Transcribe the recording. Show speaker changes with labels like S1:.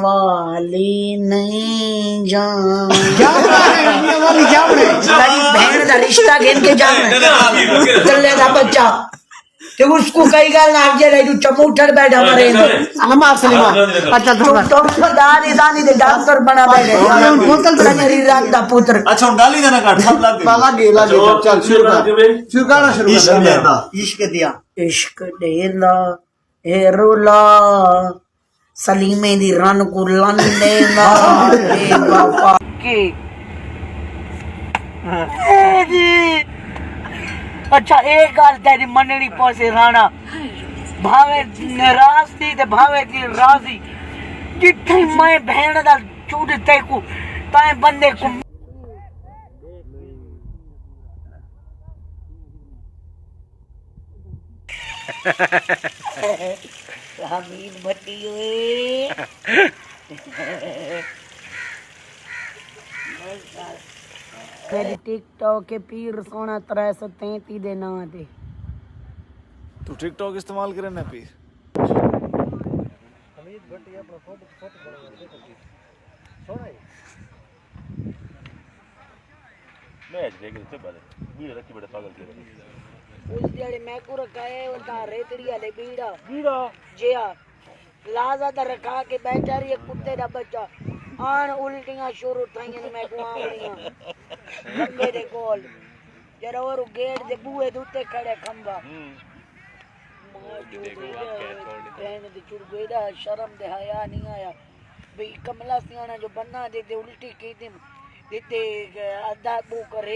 S1: वाली नहीं जान
S2: तेरी बहन का रिश्ता गिन के जाना चले का बच्चा कि उसको कई गल ना जे रे चमूठर बैठा मरे
S3: हम सलीमा अच्छा
S2: तो दानी दानी दे डॉक्टर बना बैठे बोतल तो मेरी रात दा पुत्र
S4: अच्छा हुन गाली देना काट सब लग
S3: लगे चल शुरू कर
S1: इश्क दिया
S2: इश्क देंदा ए रोला सलीमे दी रन को लन देंदा ए बापा के जी अच्छा एक गल तेरी मननी पौसे राणा भावे नाराज थी ते भावे की राजी जिथे मैं बहन दा चूड़ तेकू ताए बंदे को हमीद भट्टी मेरी टिकटॉक के पीर सोना 333 दे ना दे
S4: तू टिकटॉक इस्तेमाल करे ना पीर
S3: हमीद भट्टी अपना फोटो सोना है
S5: मैं देख रहे थे बारे वीडियो रखी बड़े पागल के
S2: उस दिहाड़े मैं को रखाए उनका रेतड़ी वाले बीड़ा जिया लाजा दा रखा के बैठा रही कुत्ते दा बच्चा आन उल्टियां शुरू थाइयां मैं को आवड़ियां लंबे दे कोल जरा और गेट दे बूहे दे उत्ते खड़े खंबा बहन दे चुड़ गईदा शर्म दे हया नहीं आया भाई कमला सियाना जो बन्ना दे उल्टी की दे अद्धा बू करे